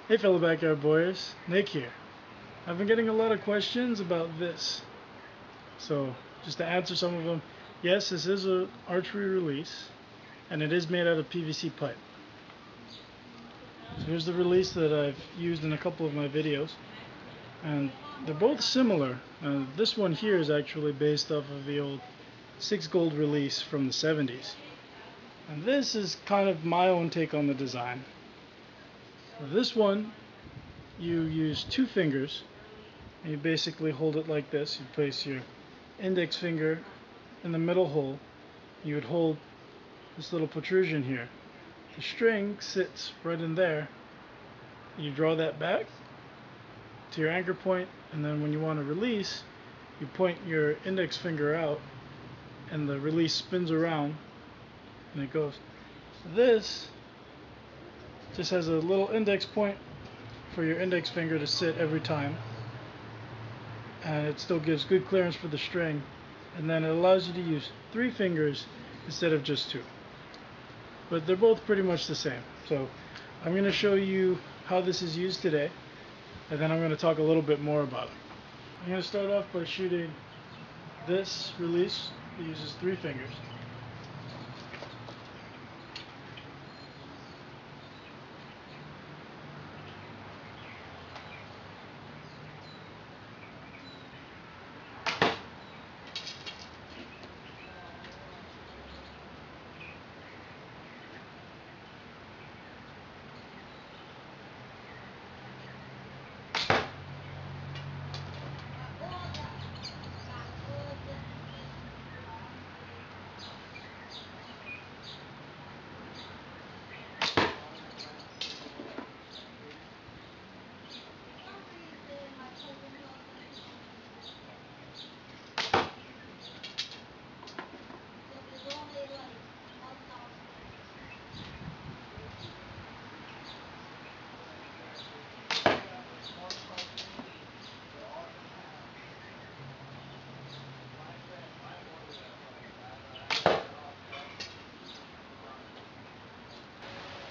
Hey fellow backyard boys, Nick here. I've been getting a lot of questions about this. So just to answer some of them, yes, this is an archery release and it is made out of PVC pipe. So here's the release that I've used in a couple of my videos, and they're both similar. This one here is actually based off of the old 6 gold release from the 70s. And this is kind of my own take on the design. This one, you use 2 fingers and you basically hold it like this. You place your index finger in the middle hole. You would hold this little protrusion here. The string sits right in there. You draw that back to your anchor point, and then when you want to release, you point your index finger out and the release spins around and it goes. This just has a little index point for your index finger to sit every time, and it still gives good clearance for the string, and then it allows you to use 3 fingers instead of just 2. But they're both pretty much the same. So I'm going to show you how this is used today, and then I'm going to talk a little bit more about it. I'm going to start off by shooting this release. It uses 3 fingers.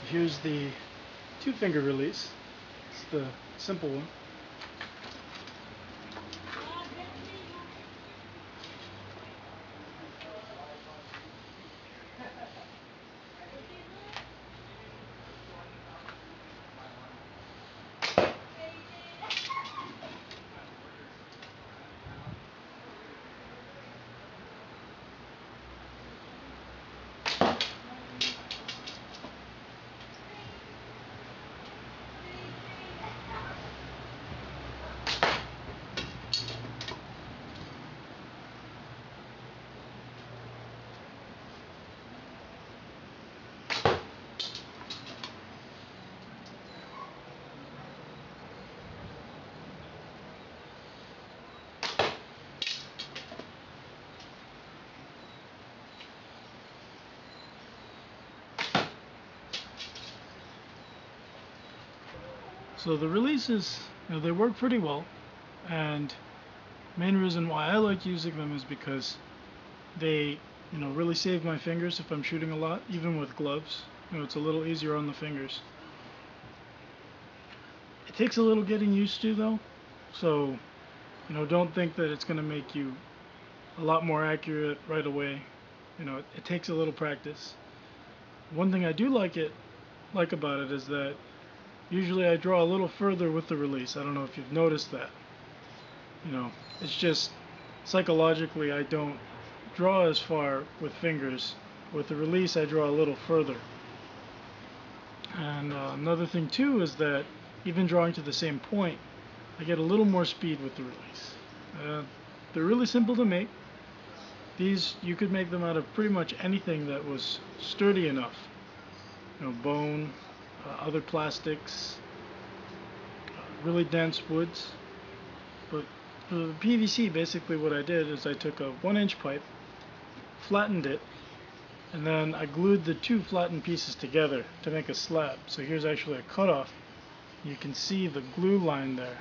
Here's the 2-finger release. It's the simple one. So the releases, they work pretty well, and main reason why I like using them is because they, really save my fingers if I'm shooting a lot, even with gloves. It's a little easier on the fingers. It takes a little getting used to though, so don't think that it's going to make you a lot more accurate right away. It takes a little practice. One thing I do like about it is that usually I draw a little further with the release. I don't know if you've noticed that. It's just psychologically I don't draw as far with fingers. With the release I draw a little further. And another thing too is that even drawing to the same point, I get a little more speed with the release. They're really simple to make. These, you could make them out of pretty much anything that was sturdy enough. Bone, other plastics, really dense woods. But for the PVC, basically what I did is I took a 1-inch pipe, flattened it, and then I glued the 2 flattened pieces together to make a slab. So here's actually a cutoff. You can see the glue line there.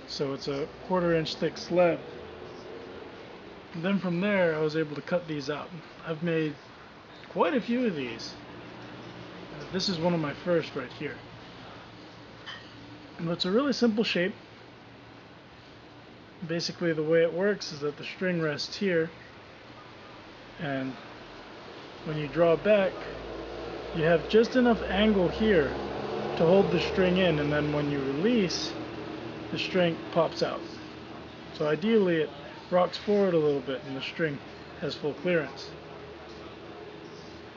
So it's a 1/4-inch thick slab. And then from there I was able to cut these out. I've made quite a few of these. This is one of my first right here. And it's a really simple shape. Basically the way it works is that the string rests here, and when you draw back you have just enough angle here to hold the string in, and then when you release, the string pops out. So ideally it rocks forward a little bit and the string has full clearance.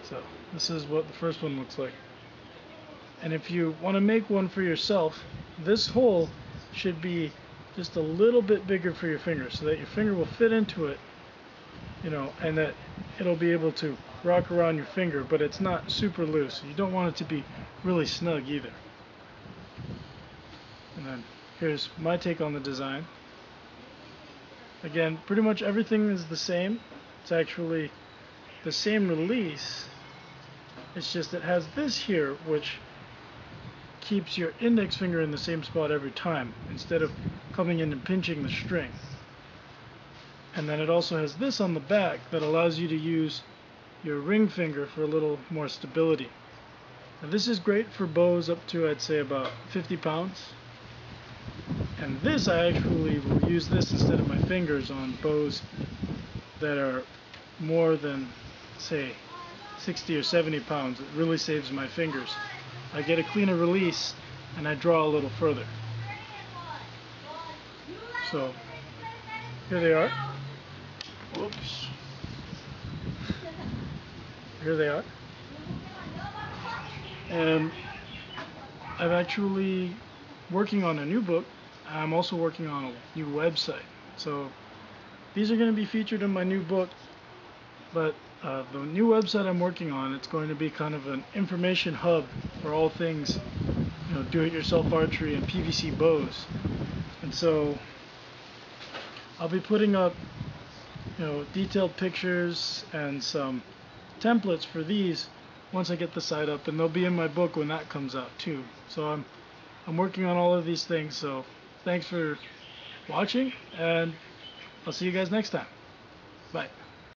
So this is what the first one looks like. And if you want to make one for yourself, this hole should be just a little bit bigger for your finger so that your finger will fit into it, you know, and that it'll be able to rock around your finger, but it's not super loose. You don't want it to be really snug either. And then here's my take on the design. Again, pretty much everything is the same. It's actually the same release. It's just it has this here, which keeps your index finger in the same spot every time instead of coming in and pinching the string. And then it also has this on the back that allows you to use your ring finger for a little more stability. Now this is great for bows up to, I'd say, about 50 pounds. And this, I actually will use this instead of my fingers on bows that are more than, say, 60 or 70 pounds. It really saves my fingers. I get a cleaner release and I draw a little further. So here they are. Whoops. Here they are. And I'm actually working on a new book. I'm also working on a new website. So these are going to be featured in my new book, but the new website I'm working on, it's going to be kind of an information hub for all things, you know, do-it-yourself archery and PVC bows. And so I'll be putting up, you know, detailed pictures and some templates for these once I get the site up, and they'll be in my book when that comes out too. So I'm working on all of these things. So thanks for watching, and I'll see you guys next time. Bye.